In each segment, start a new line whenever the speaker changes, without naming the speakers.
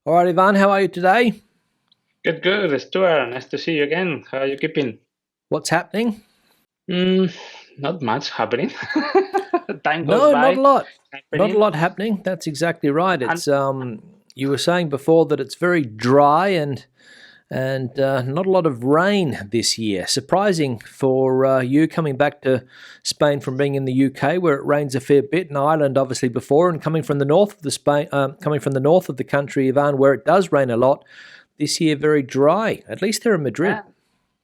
All right, Ivan, how are you today?
Good, good. Stuart, nice to see you again. How are you keeping?
What's happening?
Mm, Not much happening. Time goes
No, not a
by
lot. Not a
happening.
lot happening. That's exactly right.
And
It's you were saying before that it's very dry and not a lot of rain this year. Surprising for you coming back to Spain from being in the UK, where it rains a fair bit, and Ireland obviously before, and coming from the north of the coming from the north of the country, Ivan, where it does rain a lot. This year, very dry. At least there in Madrid.
yeah,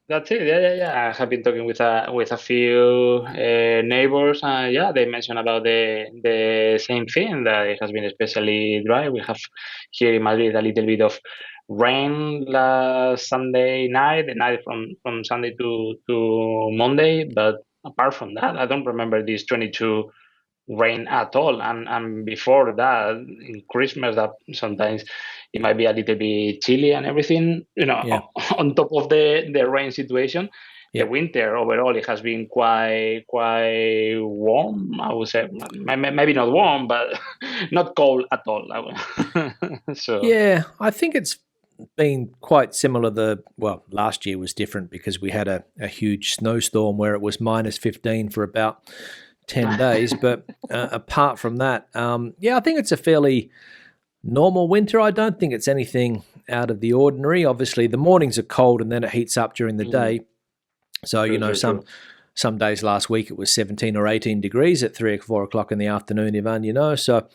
that's it. Yeah, yeah, yeah. I have been talking with a few neighbors. Yeah, they mentioned about the same thing that it has been especially dry. We have here in Madrid a little bit of rain last Sunday night, the night from Sunday to Monday. But apart from that, I don't remember these 22 rain at all. And before that, in Christmas, that sometimes it might be a little bit chilly and everything.
Yeah.
On top of the rain situation, the
Yep.
winter overall it has been quite warm. I would say maybe not warm, but not cold at all. So
Yeah, I think it's been quite similar. Last year was different because we had a huge snowstorm where it was minus 15 for about 10 days. But apart from that, yeah, I think it's a fairly normal winter. I don't think it's anything out of the ordinary. Obviously, the mornings are cold and then it heats up during the
mm,
day. So,
true, true,
some
true.
days last week it was 17 or 18 degrees at 3 or 4 o'clock in the afternoon, Ivan, so,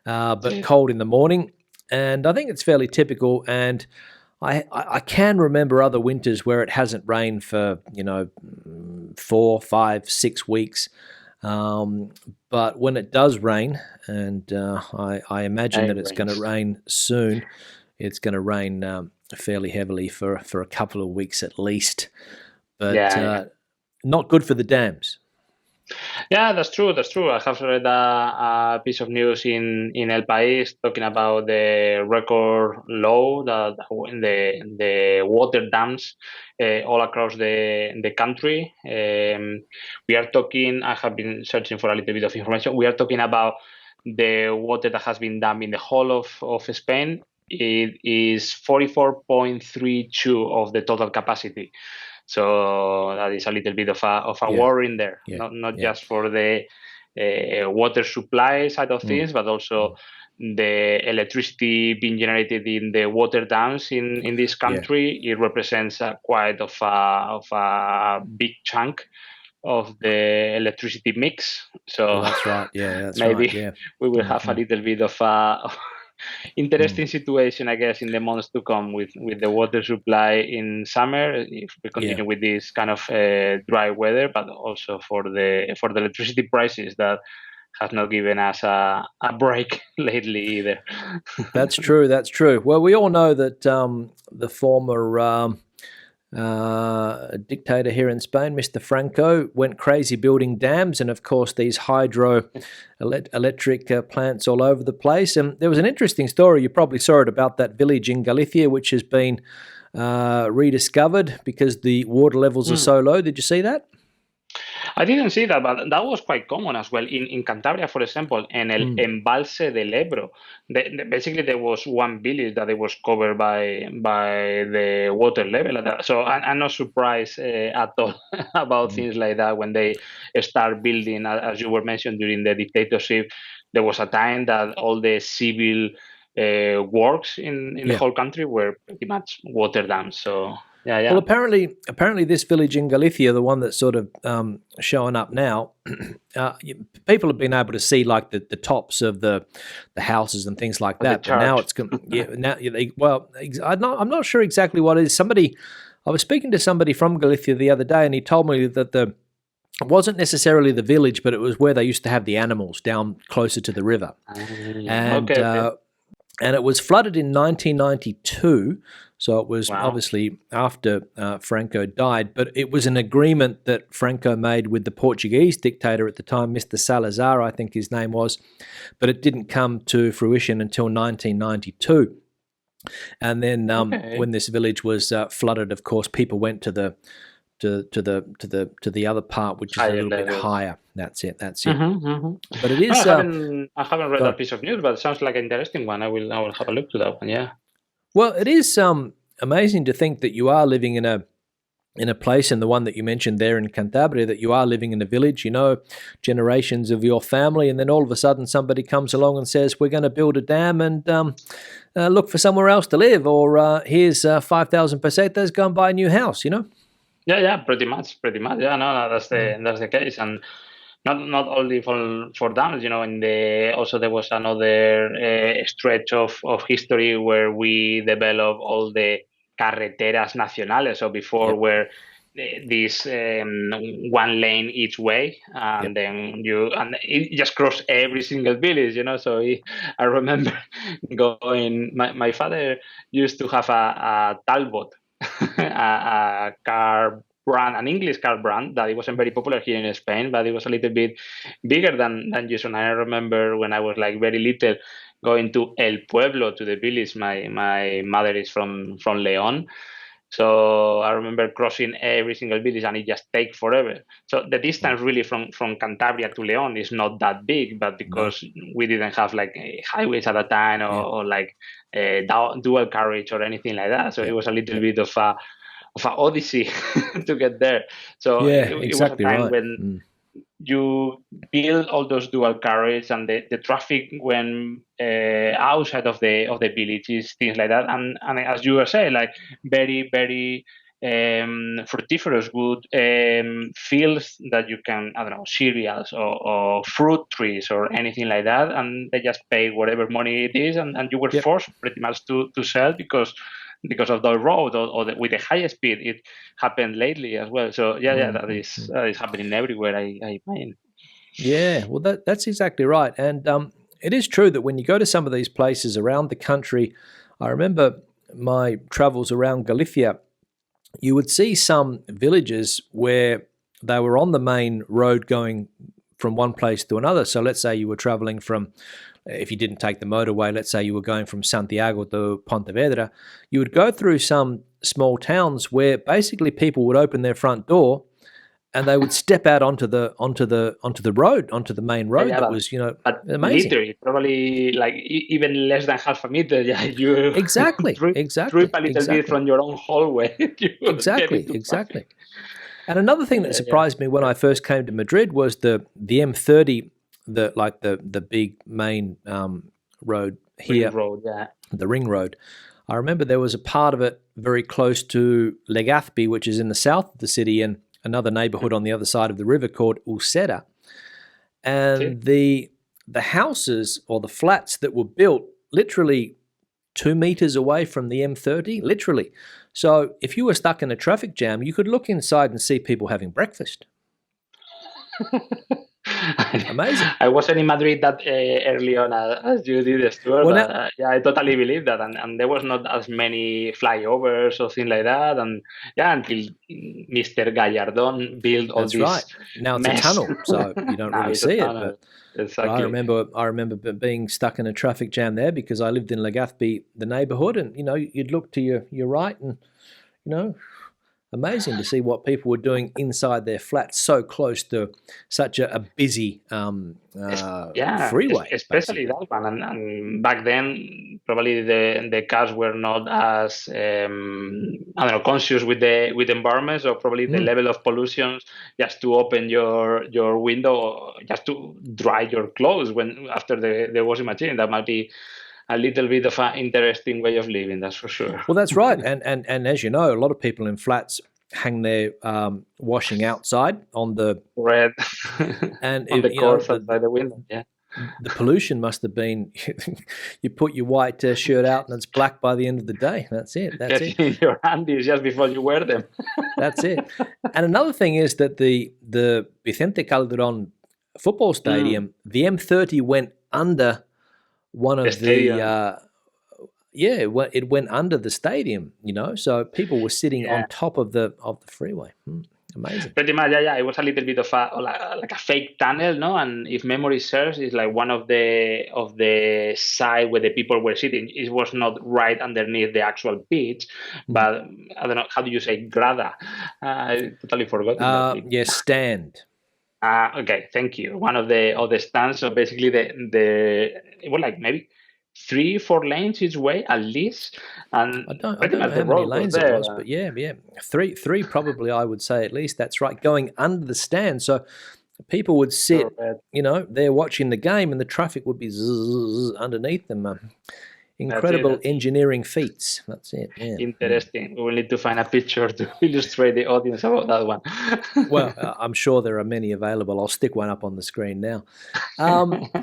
but
Yeah.
cold in the morning. And I think it's fairly typical. And I can remember other winters where it hasn't rained for, 4, 5, 6 weeks. Um, but when it does rain, and I imagine
It
that it's going to
rains.
rain soon, it's going to rain fairly heavily for a couple of weeks at least. But
Yeah, yeah.
not good for the dams.
Yeah, that's true. That's true. I have read a piece of news in El País talking about the record low that in the water dams all across the country. We are talking. I have been searching for a little bit of information. We are talking about the water that has been dammed in the whole of Spain. It is 44.32 of the total capacity. So that is a little bit of a
Yeah,
worry in there,
yeah,
not
yeah.
just for the water supply side of
Mm,
things, but also
mm.
the electricity being generated in the water dams in this
Yeah,
country. It represents quite of a big chunk of the electricity mix.
well,
So
that's right. Yeah, that's right.
maybe
Yeah.
we will have a
Hmm.
little bit of a
Mm.
interesting situation, I guess, in the months to come with the water supply in summer if we
Yeah,
continue with this kind of dry weather, but also for the electricity prices that have not given us a break lately either.
that's true. That's true. Well, we all know that the former dictator here in Spain, Mr. Franco, went crazy building dams, and of course these hydro electric plants all over the place. And there was an interesting story. You probably saw it about that village in Galicia, which has been rediscovered because the water levels are
Hmm.
so low. Did you see that?
I didn't see that, but that was quite common as well in Cantabria, for example, and El
Mm.
Embalse del Ebro. Basically, there was one village that it was covered by the water level. So I'm not surprised at all about
Mm.
things like that when they start building, as you were mentioned during the dictatorship. There was a time that all the civil works in the
Yeah.
whole country were pretty much water dams. So yeah,
Well,
yeah.
apparently, this village in Galicia, the one that's sort of showing up now, people have been able to see like the tops of the houses and things like
The
that. But now
church.
it's yeah, now well, I'm not sure exactly what it is. I was speaking to somebody from Galicia the other day, and he told me that it wasn't necessarily the village, but it was where they used to have the animals down closer to the river, and
Okay, okay.
it was flooded in 1992. So it was
Wow.
obviously after Franco died, but it was an agreement that Franco made with the Portuguese dictator at the time, Mr. Salazar, I think his name was, but it didn't come to fruition until 1992. And then
Okay.
when this village was flooded, of course, people went to the other part, which is a
Higher
little bit
levels.
higher. That's it. That's it.
Mm-hmm.
But it
No, I
is.
haven't I haven't read
Sorry.
that piece of news, but it sounds like an interesting one. I will have a look to that one. Yeah.
Well, it is amazing to think that you are living in a place, and the one that you mentioned there in Cantabria, that you are living in a village, generations of your family, and then all of a sudden somebody comes along and says, we're going to build a dam and look for somewhere else to live, or here's 5,000 pesetas, go and buy a new house.
Yeah, pretty much. Yeah, no, that's the case, and not only for dams. In also there was another stretch of history where we developed all the carreteras nacionales. So before,
Yep.
where this one lane each way, and
Yep.
then it just crossed every single village. So I remember going. My father used to have a Talbot, a car brand, an English car brand that it wasn't very popular here in Spain, but it was a little bit bigger than usual. And I remember when I was like very little, going to El Pueblo, to the village. My mother is from León. So I remember crossing every single village, and it just take forever. So the distance really from Cantabria to León is not that big, but
No.
because we didn't have like highways at the time, or,
Yeah.
or like dual carriage or anything like that, so it
Yep.
was a little bit of an odyssey to get there. So
Yeah,
it was a
exactly
time
right.
when you build all those dual carriages, and the traffic when outside of the villages, things like that, and as you were saying, like very very fructiferous good fields that you can, I don't know, cereals or fruit trees or anything like that, and they just pay whatever money it is, and you were
Yep.
forced pretty much to sell because of the road, with the high speed. It happened lately as well. So yeah, that is happening everywhere. I find.
Yeah, well, that's exactly right. And it is true that when you go to some of these places around the country, I remember my travels around Galicia, you would see some villages where they were on the main road going from one place to another. So let's say you were traveling from, if you didn't take the motorway, let's say you were going from Santiago to Pontevedra, you would go through some small towns where basically people would open their front door and they would step out onto the road, onto the main road
Yeah,
that was
but
amazing.
literally, probably like even less than half a meter. Yeah, you
Exactly,
trip
exactly,
a little bit
exactly,
from your own hallway, you will get
exactly,
into
exactly.
traffic.
And another thing that
Yeah.
surprised me when I first came to Madrid was the M30, the big main road
Ring
here,
road. Yeah.
the ring road. I remember there was a part of it very close to Legazpi, which is in the south of the city, and another neighborhood on the other side of the river called Usera.
See?
And the houses or the flats that were built literally 2 meters away from the M30, literally. So if you were stuck in a traffic jam, you could look inside and see people having breakfast. Amazing.
I wasn't in Madrid that early on as you did, Stuart,
Well,
but
now
yeah, I totally believe that, and there was not as many flyovers or things like that, and yeah, until Mr. Gallardón built all
that's right.
this
Now it's a
mess.
tunnel, so you don't
Now
really
it's a
see it.
tunnel.
But I
Exactly.
remember being stuck in a traffic jam there because I lived in Legazpi, the neighborhood, and you'd look to your right, and you know amazing to see what people were doing inside their flats so close to such a busy freeway,
Especially
basically.
that one. And back then, probably the cars were not as I don't know, conscious with the environment. So probably the
Mm.
level of pollution, just to open your window, just to dry your clothes when after the washing machine, that might be a little bit of an interesting way of living. That's for sure.
Well, that's right, and as you know, a lot of people in flats hang their washing outside on the
Red
and
on
it,
the
you know
course
the
outside the window. Yeah.
the pollution must have been you put your white shirt out and it's black by the end of the day. That's it. That's it.
Getting your handies just before you wear them.
That's it. And another thing is that the Vicente Calderon football
Mm,
stadium, the M30 went under one
the
of the
stadium.
it went under the stadium. So people were sitting
Yeah.
on top of the freeway. Amazing.
Pretty much, yeah. It was a little bit of like a fake tunnel, no? And if memory serves, it's like one of the side where the people were sitting. It was not right underneath the actual pitch,
Mm.
but I don't know, how do you say grada? I totally forgotten that.
Yes, stand.
Okay, thank you. One of the stands. So basically, the it was like maybe 3-4 lanes each way at least,
I
and
don't I
pretty
don't know
much the
how many
road was
lanes it
there.
was, but yeah, three probably I would say at least. That's right, going under the stand, so people would sit,
Correct.
they're watching the game, and the traffic would be zzz underneath them.
That's it.
Incredible engineering feats. That's it. Yeah.
Interesting. We will need to find a picture to illustrate the audience about that
Well,
one.
I'm sure there are many available. I'll stick one up on the screen now.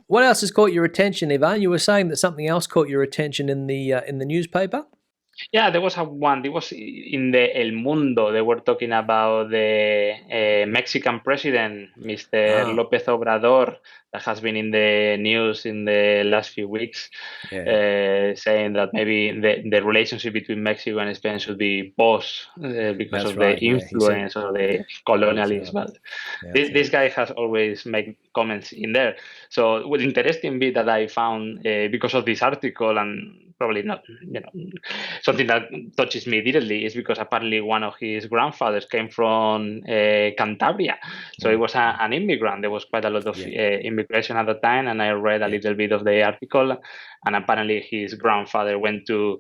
What else has caught your attention, Ivan? You were saying that something else caught your attention in the newspaper.
Yeah, there was a one. It was in the El Mundo. They were talking about the Mexican president, Mr.
Ah,
López Obrador, that has been in the news in the last few weeks,
yeah,
saying that maybe the relationship between Mexico and Spain should be paused because
that's
of the
right. Yeah, he said
influence of the
that's
colonialism.
right.
But
That's
this
it.
guy has always made comments in there. So, what interesting bit that I found because of this article, and probably not, something that touches me directly, is because apparently one of his grandfathers came from Cantabria, so he
Mm,
was
mm,
an immigrant. There was quite a lot of
yeah,
immigration at the time, and I read a
yeah,
little bit of the article, and apparently his grandfather went to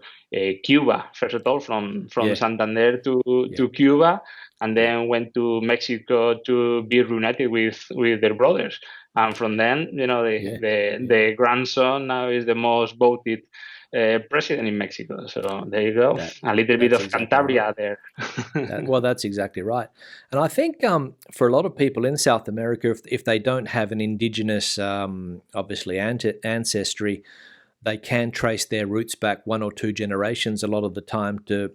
Cuba first of all, from
yeah,
Santander
yeah,
to Cuba, and
yeah,
then went to Mexico to be reunited with their brothers. And from then,
yeah, yeah.
the grandson now is the most voted president in Mexico. So there you go,
That
a little bit
that's
of
exactly right.
Cantabria there.
Well, that's exactly right. And I think for a lot of people in South America, if they don't have an indigenous, obviously, ancestry, they can trace their roots back one or two generations a lot of the time to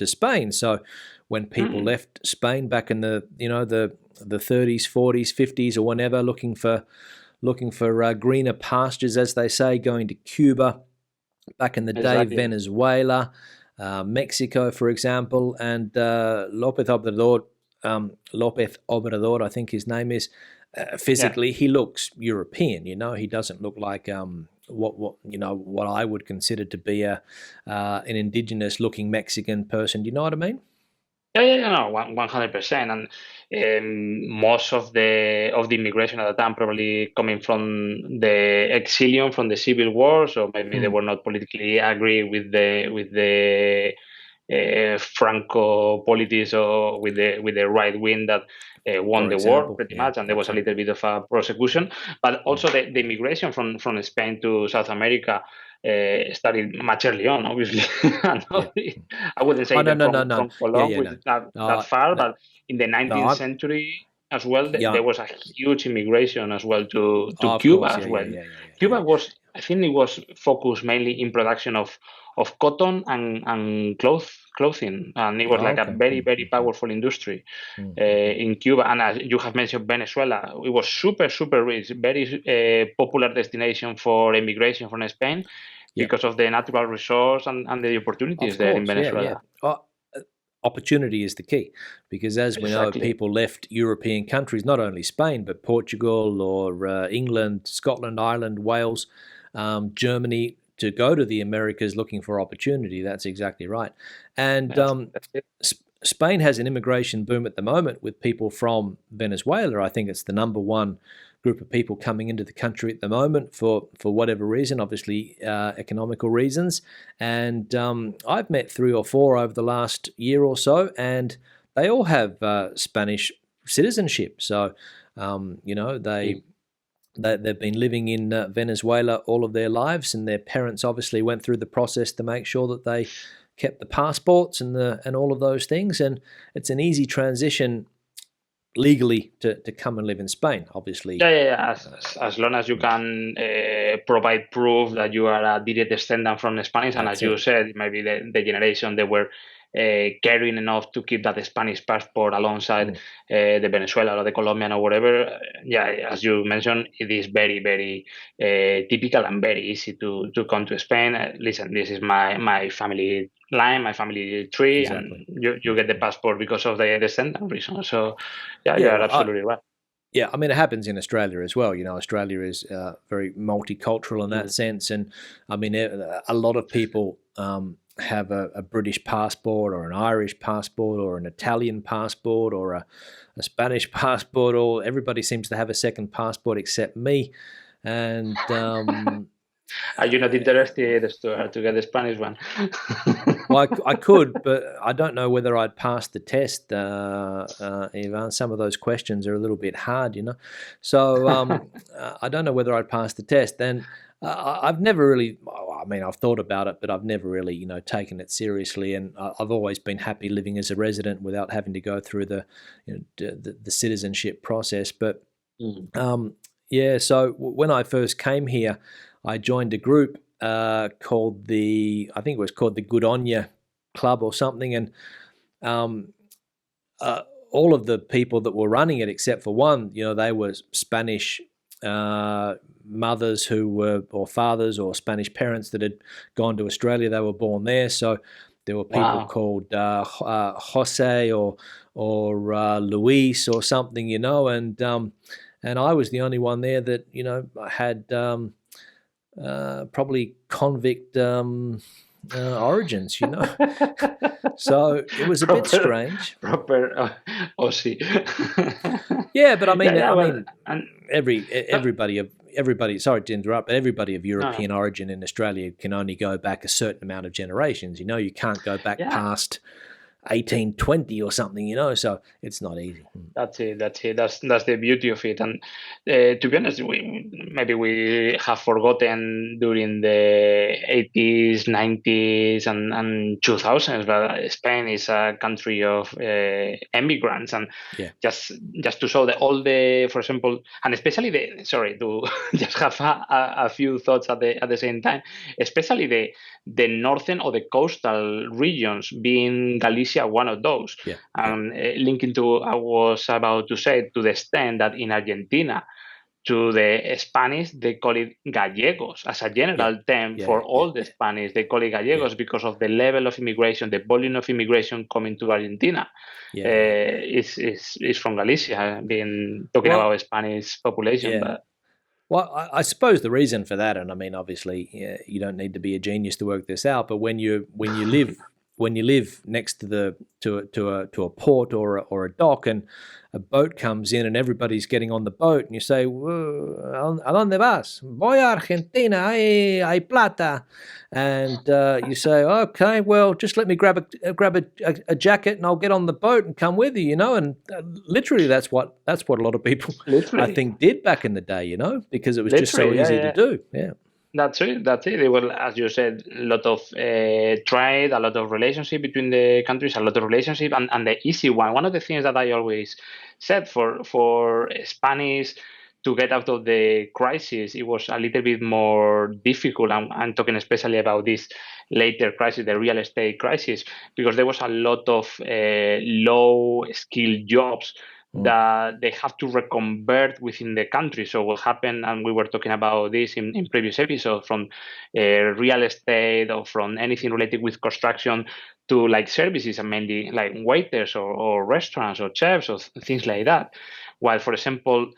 Spain. So when people
Mm,
left Spain back in the 30s, 40s, 50s, or whenever, looking for greener pastures, as they say, going to Cuba back in the day,
exactly.
Venezuela, Mexico, for example, and Lopez Obrador, I think his name is.
Yeah.
Physically, he looks European. He doesn't look like what I would consider to be an indigenous looking Mexican person. Do you know what I mean?
Yeah, no, 100%. And most of the immigration at the time probably coming from the exilium from the civil war, so maybe they
Mm.
were not politically agree with the Franco politics or with the right wing that won
For
the war
example,
pretty
yeah,
much, and there was
that's
a
it.
little bit of a persecution. But
Mm.
also the immigration from Spain to South America started much early on, obviously. And
Yeah.
I wouldn't say
Oh, no,
even
no, no,
from
no. Yeah,
Cologne,
yeah,
which
no.
is not
No,
far,
no,
but in the
no.
19th century as well,
Yeah.
there was a huge immigration as well to
Of
Cuba
course.
as
Yeah, yeah,
well.
yeah, yeah, yeah, yeah.
Cuba was, I think, it was focused mainly in production of cotton and clothing, and it was
Oh,
like a
okay.
very
Mm,
very
mm, mm,
powerful industry
mm, mm, mm.
in Cuba. And as you have mentioned, Venezuela, it was super super rich, very popular destination for immigration from Spain
Yeah.
because of the natural resource and the opportunities
Of
there in
course. Yeah, yeah.
Venezuela.
Opportunity is the key because, as we know,
Exactly.
people left European countries, not only Spain, but Portugal or England, Scotland, Ireland, Wales, Germany, to go to the Americas looking for opportunity. That's exactly right. And
That's it.
Spain has an immigration boom at the moment with people from Venezuela. I think it's the number one group of people coming into the country at the moment for whatever reason, obviously economical reasons. And I've met three or four over the last year or so, and they all have Spanish citizenship. So,
Mm.
they've been living in Venezuela all of their lives, and their parents obviously went through the process to make sure that they kept the passports and all of those things. And it's an easy transition legally to come and live in Spain. Obviously,
Yeah. As long as you can provide proof that you are a direct descendant from the Spanish, and
that's
as you
it.
said, maybe the generation they were caring enough to keep that Spanish passport alongside
Mm,
the Venezuelan or the Colombian or whatever. Yeah, as you mentioned, it is very, very typical and very easy to come to Spain. Listen, this is my family line, my family tree,
exactly.
and you
Mm,
get the
mm.
passport because of the descendant reason. So, yeah, you
Yeah,
are
well,
absolutely right.
yeah, I mean, it happens in Australia as well. Australia is very multicultural in that
Mm.
sense, and I mean, a lot of people have a British passport or an Irish passport or an Italian passport or a Spanish passport, or everybody seems to have a second passport except me. And
Are you not interested, Stuart, to get the Spanish one?
Well, I could, but I don't know whether I'd pass the test, Ivan. Some of those questions are a little bit hard, you know. So I don't know whether I'd pass the test. And I've never really, I mean, I've thought about it, but I've never really, taken it seriously. And I've always been happy living as a resident without having to go through the citizenship process. But yeah, so when I first came here, I joined a group called I think it was called the Good On Ya Club or something, and um, all of the people that were running it, except for one, they were Spanish mothers or fathers or Spanish parents that had gone to Australia. They were born there, so there were people called Jose or Luis or something, and I was the only one there that had probably convict origins, So it was a bit strange.
Proper Aussie.
Yeah, but I mean,
well,
everybody. Sorry to interrupt, but everybody of European origin in Australia can only go back a certain amount of generations. You can't go back past 1820 or something. So it's not easy.
That's it. That's the beauty of it. And to be honest, maybe we have forgotten during the 80s, 90s, and 2000s, but Spain is a country of immigrants, and just to show for example, and especially to just have a few thoughts at the same time, especially the northern or the coastal regions, being Galicia one of those. Linking to I was about to say, to the extent that in Argentina, to the Spanish, they call it gallegos as a general term for all the Spanish. They call it gallegos because of the level of immigration, the volume of immigration coming to Argentina. Is from Galicia, talking about Spanish population. But
well, I suppose the reason for that, and I mean, obviously, you don't need to be a genius to work this out, but when you live next to a port or a dock, and a boat comes in and everybody's getting on the boat, and you say, "¿A dónde vas?" "Voy a Argentina, hay plata," and you say, "Okay, well, just let me grab a jacket and I'll get on the boat and come with you," and literally that's what a lot of people I think did back in the day, because it was just so easy to do. Yeah.
That's it. It was, as you said, a lot of trade, a lot of relationship between the countries, a lot of relationship, and the easy one. One of the things that I always said for Spanish to get out of the crisis, it was a little bit more difficult. I'm talking especially about this later crisis, the real estate crisis, because there was a lot of low-skilled jobs that they have to reconvert within the country. So what happened, and we were talking about this in previous episodes, from real estate or from anything related with construction to like services, and mainly like waiters or restaurants or chefs or things like that. While, for example,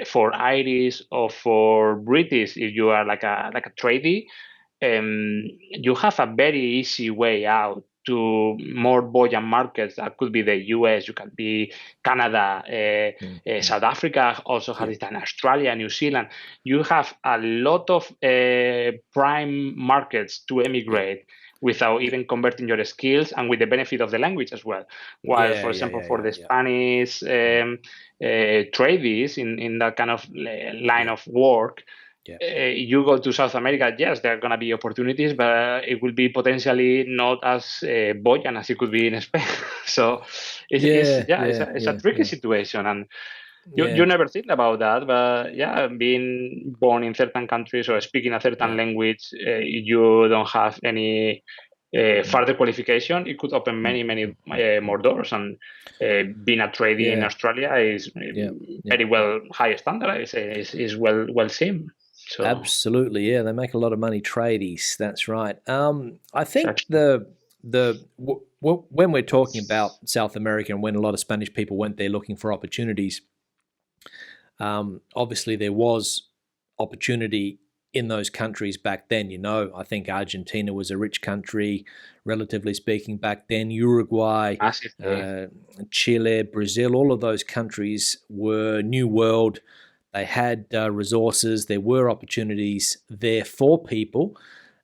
for Irish or for British, if you are like a tradie, you have a very easy way out to more buoyant markets. That could be the US, you can be Canada, South Africa also has it, and Australia, New Zealand. You have a lot of prime markets to emigrate without even converting your skills, and with the benefit of the language as well. While, for example, for the Spanish tradies in that kind of line of work, you go to South America, yes, there are going to be opportunities, but it will be potentially not as buoyant as it could be in Spain. So it's a tricky situation, and you never think about that. But being born in certain countries or speaking a certain language, you don't have any further qualification. It could open many more doors, and being a tradie in Australia is very well high standard. Is well seen. So.
Absolutely, yeah, they make a lot of money, tradies. That's right. I think when we're talking about South America and when a lot of Spanish people went there looking for opportunities, obviously there was opportunity in those countries back then. I think Argentina was a rich country, relatively speaking, back then. Uruguay, Chile, Brazil, all of those countries were New World They had resources. There were opportunities there for people,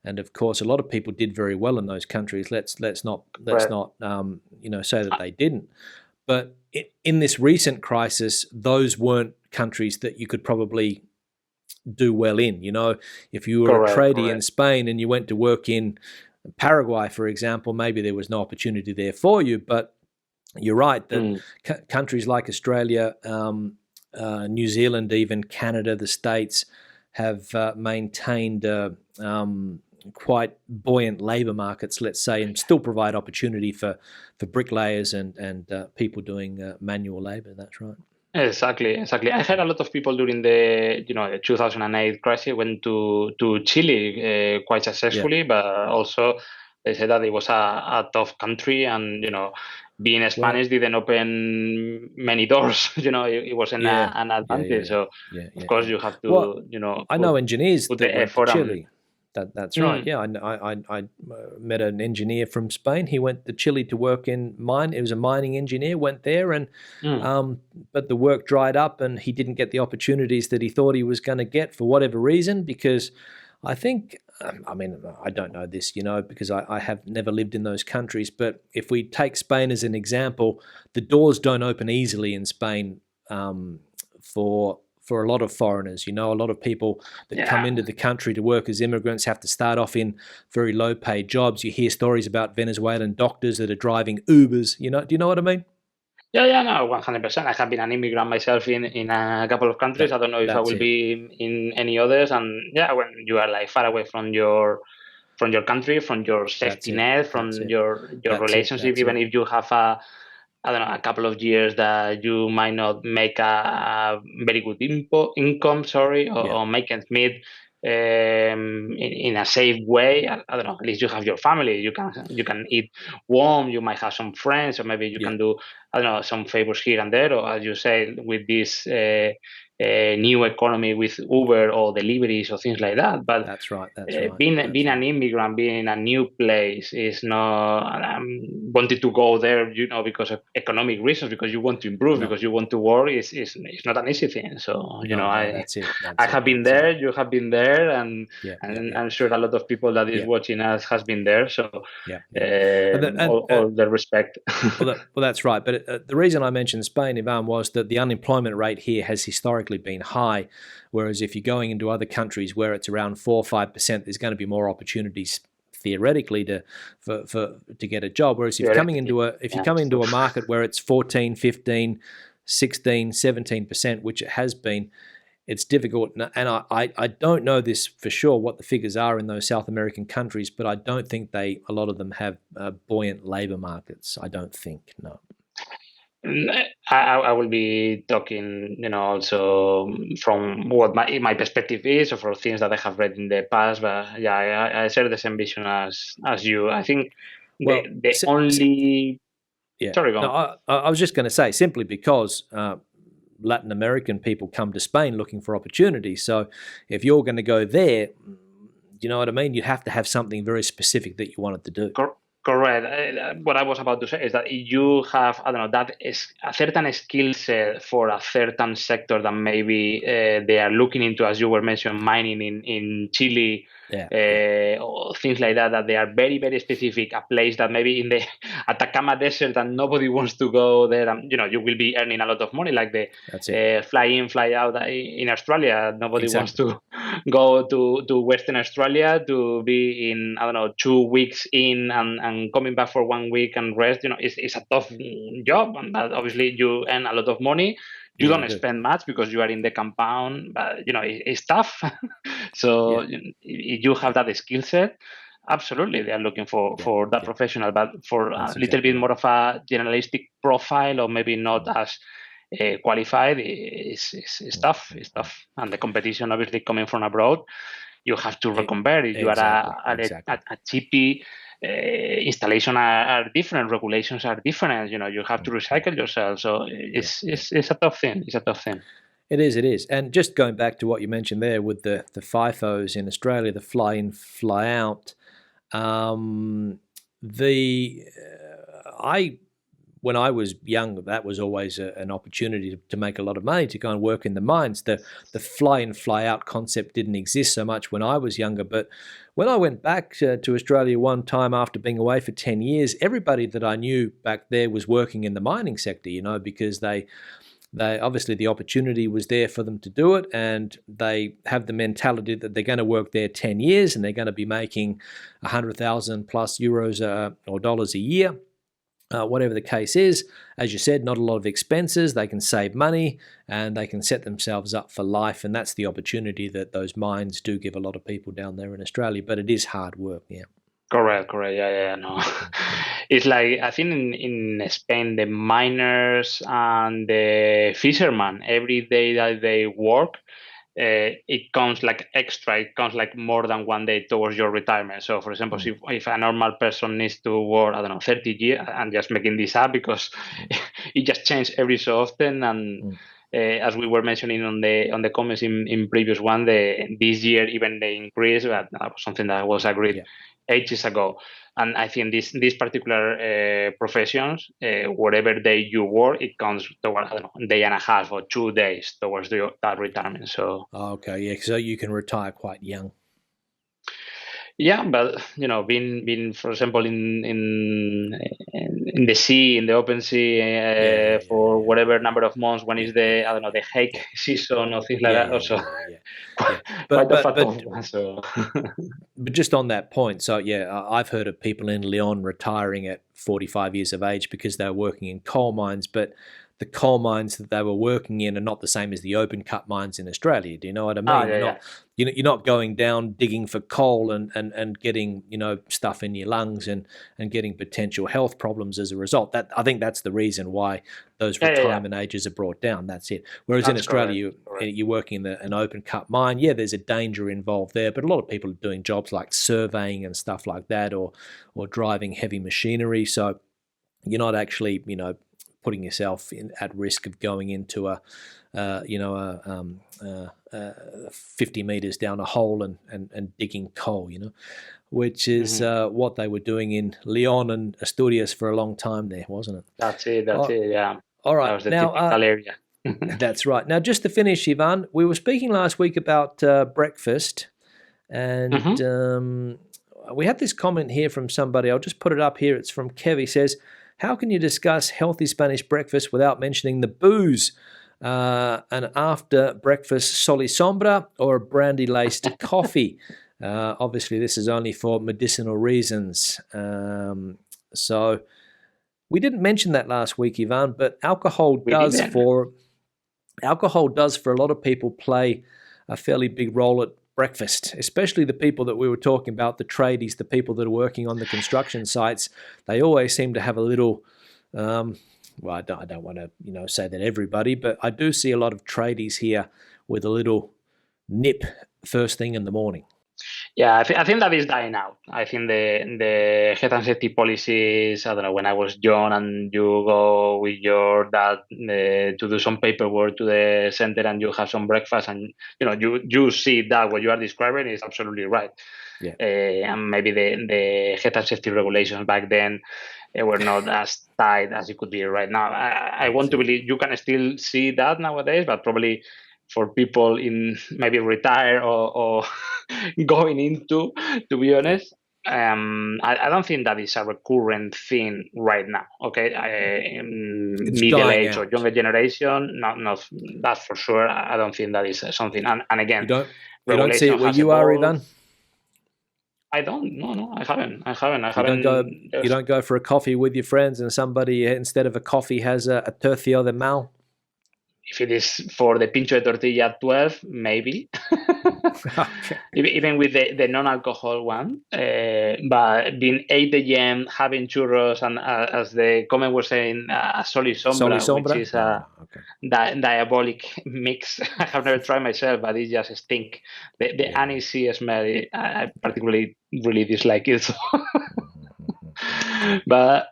and of course, a lot of people did very well in those countries. Let's not
Right.
say that they didn't. But in this recent crisis, those weren't countries that you could probably do well in. If you were a tradie in Spain and you went to work in Paraguay, for example, maybe there was no opportunity there for you. But you're right that countries like Australia, New Zealand, even Canada, the States have maintained quite buoyant labour markets, let's say, and still provide opportunity for bricklayers and people doing manual labour. That's right.
Exactly. I heard a lot of people during the 2008 crisis went to Chile quite successfully, but also they said that it was a tough country, and being Spanish didn't open many doors. It wasn't an advantage. So of course you have to
I know engineers
put
that
the
went to
effort
Chile. That's right. Yeah, I met an engineer from Spain. He went to Chile to work in mine. He was a mining engineer. Went there, and but the work dried up, and he didn't get the opportunities that he thought he was going to get for whatever reason. Because I think, I don't know this, because I have never lived in those countries. But if we take Spain as an example, the doors don't open easily in Spain for a lot of foreigners. A lot of people that come into the country to work as immigrants have to start off in very low-paid jobs. You hear stories about Venezuelan doctors that are driving Ubers. Do you know what I mean?
Yeah, no, 100%. I have been an immigrant myself in a couple of countries. I don't know if I will be in any others. And when you are like far away from your country, from your safety net, from your relationship, even if you have a couple of years that you might not make a very good income, or make ends meet in a safe way. I don't know. At least you have your family. You can eat warm. You might have some friends, or maybe you can do some favors here and there. Or as you say, with this new economy with Uber or deliveries or things like that. But
that's right.
Being an immigrant, being in a new place is not. Wanted to go there, because of economic reasons, because you want to improve, because you want to work. It's not an easy thing. So
that's it.
I have been there. You have been there, and I'm sure a lot of people that is watching us has been there. So all the respect.
well, that's right. But the reason I mentioned Spain, Ivan, was that the unemployment rate here has historically been high, whereas if you're going into other countries where it's around 4 or 5%, there's going to be more opportunities theoretically to get a job. Whereas if you're coming into a market where it's 14, 15, 16, 17%, which it has been, it's difficult. And I don't know this for sure what the figures are in those South American countries, but I don't think a lot of them have buoyant labor markets. I don't think, no.
I will be talking, also from what my perspective is, or for things that I have read in the past. But I share the same vision as you. I think only. Sorry, go on.
No, I was just going to say, simply because Latin American people come to Spain looking for opportunities. So if you're going to go there, you know what I mean? You have to have something very specific that you wanted to do.
Correct. What I was about to say is that you have, that is a certain skill set for a certain sector that maybe they are looking into, as you were mentioning, mining in Chile, or things like that they are very, very specific, a place that maybe in the Atacama Desert and nobody wants to go there. And, you will be earning a lot of money, like the fly in, fly out in Australia. Nobody wants to go to Western Australia to be in, 2 weeks in and coming back for 1 week and rest. It's a tough job, and that obviously you earn a lot of money. You don't spend much because you are in the compound, but it's tough. So if you have that skill set, absolutely they are looking for that professional. But for a little bit more of a generalistic profile, or maybe not as qualified, it's tough. It's tough, and the competition obviously coming from abroad, you have to reconvert. If you are a cheapy, installation are different, regulations are different. You have to recycle yourself. So it's a tough thing. It's a tough thing.
It is. And just going back to what you mentioned there with the FIFOs in Australia, the fly in, fly out, when I was young, that was always an opportunity to make a lot of money, to go and work in the mines. The fly in, fly out concept didn't exist so much when I was younger. But when I went back to Australia one time after being away for 10 years, everybody that I knew back there was working in the mining sector, because they obviously, the opportunity was there for them to do it, and they have the mentality that they're going to work there 10 years and they're going to be making 100,000 plus euros or dollars a year. Whatever the case is, as you said, not a lot of expenses. They can save money and they can set themselves up for life, and that's the opportunity that those mines do give a lot of people down there in Australia. But it is hard work, yeah.
Correct. Yeah, no. It's like, I think in Spain, the miners and the fishermen, every day that they work, it counts like extra. It counts like more than one day towards your retirement. So, for example, if a normal person needs to work, 30 years, I'm just making this up because it just changes every so often. And as we were mentioning on the comments in previous one, this year even they increased, but that was something that was agreed ages ago. And I think these particular professions, whatever day you work, it counts towards, a day and a half or 2 days towards that retirement. So
okay, yeah, so you can retire quite young.
Yeah, but being for example in the sea, in the open sea, for whatever number of months, when is the hake season or things like that, also quite a fat one. So.
But just on that point, so I've heard of people in Leon retiring at 45 years of age because they were working in coal mines, but the coal mines that they were working in are not the same as the open cut mines in Australia. Do you know what I mean? You're not going down digging for coal and getting stuff in your lungs and getting potential health problems as a result. I think that's the reason why those retirement ages are brought down. That's it. Whereas in Australia, you're working in an open cut mine. Yeah, there's a danger involved there, but a lot of people are doing jobs like surveying and stuff like that, or driving heavy machinery. So you're not actually putting yourself at risk of going into 50 meters down a hole and digging coal, which is what they were doing in Leon and Asturias for a long time there, wasn't it?
That's it, yeah.
All right.
That was the typical area.
That's right. Now, just to finish, Ivan, we were speaking last week about breakfast, and we had this comment here from somebody. I'll just put it up here. It's from Kev. He says, how can you discuss healthy Spanish breakfast without mentioning the booze? An after breakfast sombra or brandy-laced coffee? Obviously, this is only for medicinal reasons. So we didn't mention that last week, Ivan, but alcohol does for a lot of people play a fairly big role at breakfast, especially the people that we were talking about, the tradies, the people that are working on the construction sites. They always seem to have a little, well, I don't want to say that everybody, but I do see a lot of tradies here with a little nip first thing in the morning.
Yeah, I think that is dying out. I think the health and safety policies, I don't know, when I was young and you go with your dad to do some paperwork to the center and you have some breakfast and, you see that what you are describing is absolutely right.
Yeah.
And maybe the health and safety regulations back then were not as tight as it could be right now. I want to believe you can still see that nowadays, but probably for people in maybe retire or going into, to be honest, I don't think that is a recurrent thing right now. Okay, middle age or younger generation, not that's for sure. I don't think that is something. And again,
you don't see it where you are, Ivan?
I don't. No, I haven't.
You don't go for a coffee with your friends and somebody instead of a coffee has a tercio de mal?
If it is for the pincho de tortilla at 12, maybe. Okay. Even with the non-alcohol one. But being 8 a.m., having churros, and as the comment was saying, a sombra, which is a diabolic mix. I have never tried myself, but it just stinks. The anisey smell, I particularly really dislike it. But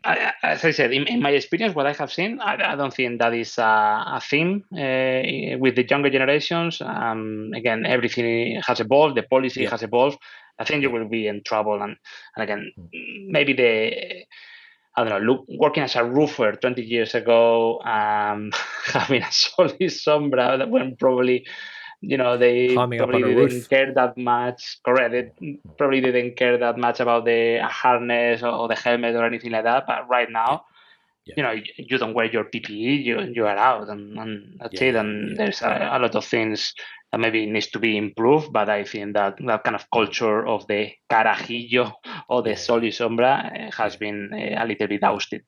as I said, in my experience, what I have seen, I don't think that is a theme with the younger generations. Again, everything has evolved. The policy has evolved. I think you will be in trouble. And again, maybe I don't know, working as a roofer 20 years ago, having a solid sombra that when probably, they
Climbing up
probably
on a
didn't
roof.
care that much. Correct. They probably didn't care that much about the harness or the helmet or anything like that. But right
Yeah,
now,
yeah,
you don't wear your PPE, you are out, and that's
yeah,
it.
yeah,
And
yeah,
there's
yeah,
a lot of things that maybe needs to be improved, but I think that that kind of culture of the carajillo or the
yeah,
sol y sombra has
yeah,
been a little bit
yeah.
ousted.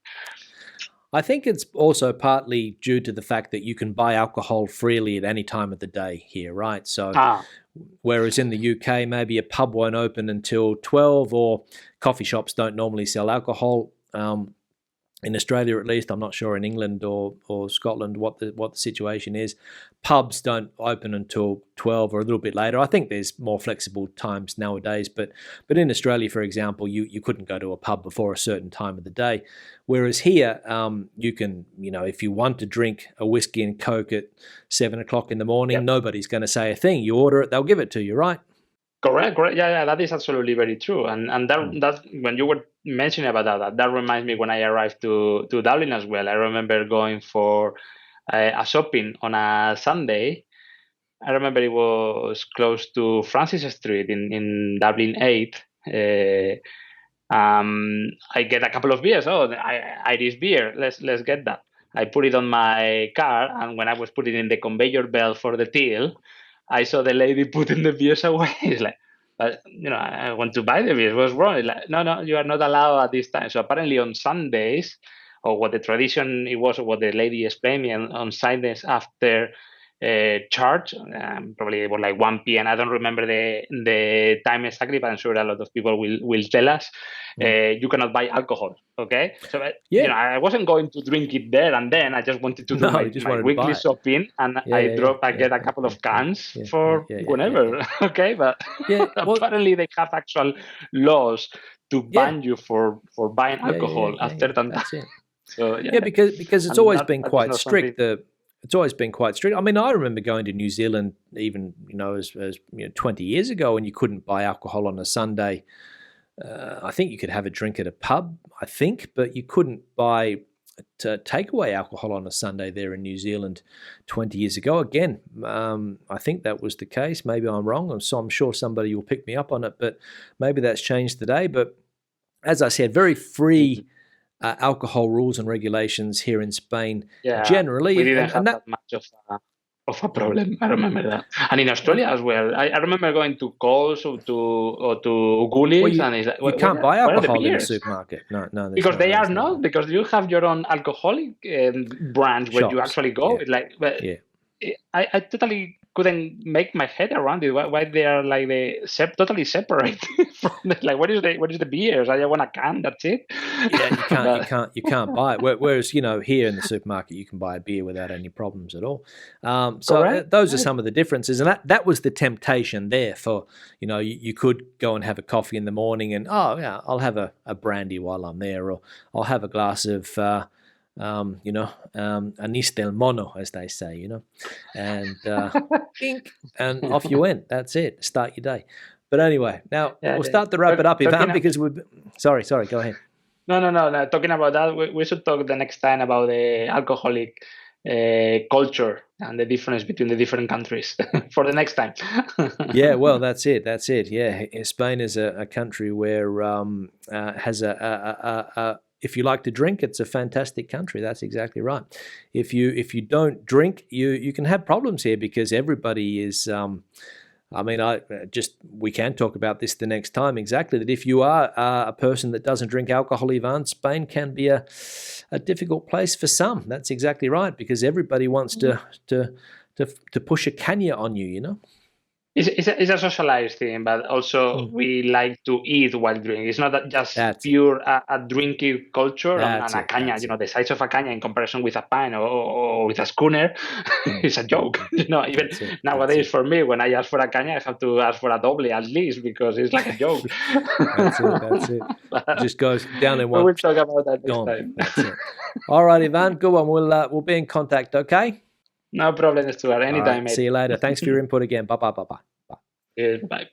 I think it's also partly due to the fact that you can buy alcohol freely at any time of the day here, right? So,
Ah,
whereas in the UK, maybe a pub won't open until 12, or coffee shops don't normally sell alcohol. In Australia, at least, I'm not sure in England or Scotland what the situation is. Pubs don't open until 12 or a little bit later. I think there's more flexible times nowadays, but in Australia, for example, you couldn't go to a pub before a certain time of the day. Whereas here, you can, if you want to drink a whiskey and coke at 7 o'clock in the morning,
yeah.
nobody's going to say a thing. You order it, they'll give it to you, right?
Correct, correct. Yeah, that is absolutely very true. And
Mm.
that when you were mentioning about that reminds me when I arrived to Dublin as well. I remember going for a shopping on a Sunday. I remember it was close to Francis Street in Dublin 8. I get a couple of beers. Oh, Irish beer. Let's get that. I put it on my car, and when I was putting in the conveyor belt for the till, I saw the lady putting the beers away. It's like, but I want to buy the beers. What's wrong? It's like, no, you are not allowed at this time. So apparently on Sundays, or what the tradition it was, or what the lady explained me, on Sundays after church, probably it was like 1 p.m. I don't remember the time exactly, but I'm sure a lot of people will tell us.
Mm.
You cannot buy alcohol. Okay, so
Yeah.
I wasn't going to drink it there and then. I just wanted to do
No, you
my,
just
my
wanted to
weekly
buy it.
shopping, and
Yeah, yeah, yeah,
I
yeah,
get a
yeah,
couple
yeah,
of
yeah,
cans
yeah, yeah,
for
yeah, yeah, yeah, yeah.
whenever. Okay, but
Yeah, well,
apparently they have actual laws to
yeah,
ban you for buying
yeah, yeah, yeah,
alcohol
yeah, yeah.
after that.
That's it.
So
Yeah,
yeah,
because it's
and
always
that
been
that is
quite
not something.
strict. It's always been quite strict. I mean, I remember going to New Zealand even as 20 years ago, and you couldn't buy alcohol on a Sunday. I think you could have a drink at a pub, I think, but you couldn't buy takeaway alcohol on a Sunday there in New Zealand 20 years ago. Again, I think that was the case. Maybe I'm wrong, so I'm sure somebody will pick me up on it. But maybe that's changed today. But as I said, very free alcohol rules and regulations here in Spain
Yeah,
generally,
we
and
didn't
and
have
that
that much of a problem. I remember that, and in
well,
Australia as well. I remember going to Coles or to
well,
Woolies, and it's like,
you can't buy
where are the
alcohol in the
beers?
supermarket. No, no, there's
Because
no
they
way.
are
There's no
not,
way.
because you have your own alcoholic branch where you
Shops,
actually go.
yeah,
It's like, but
yeah.
I totally couldn't make my head around it. Why they are like totally separate from like what is the beers? I just want a can. That's it.
Yeah, you can't, you
But
can't, you can't buy it. Whereas here in the supermarket, you can buy a beer without any problems at all. So
correct.
those are
Right.
some of the differences, and that was the temptation there. For you could go and have a coffee in the morning, and oh yeah, I'll have a brandy while I'm there, or I'll have a glass of anís del mono, as they say, and ink, and off you went. That's it. Start your day. But anyway, now
Yeah,
we'll
yeah.
start to wrap it up,
Talking
Ivan, because we. Sorry, go ahead.
No. Talking about that, we should talk the next time about the alcoholic culture and the difference between the different countries for the next time.
Yeah, well, that's it. That's it. Yeah, Spain is a country where has if you like to drink, it's a fantastic country. That's exactly right. If you don't drink, you can have problems here because everybody is. I mean, we can talk about this the next time. Exactly that. If you are a person that doesn't drink alcohol, Ivan, Spain can be a difficult place for some. That's exactly right because everybody wants to push a canya on you.
It's a socialized thing, but also
Mm.
we like to eat while drinking. It's not that just
That's it.
pure a drinking culture and
That's
a
it.
caña.
That's it.
The size of a caña in comparison with a pint or with a schooner
Mm,
is a joke. Even
That's it. That's
nowadays
it.
for me, when I ask for a caña, I have to ask for a doble at least because it's like a joke.
That's it. That's it. It
But
just goes down in
we
one.
will talk about that next
Gone.
time.
That's it. All right, Ivan. Good one. We'll be in contact. Okay.
No problem, Stuart.
All
Anytime,
right. See
mate.
you later. Thanks for your input again. Bye bye. Bye bye.
Yes, bye.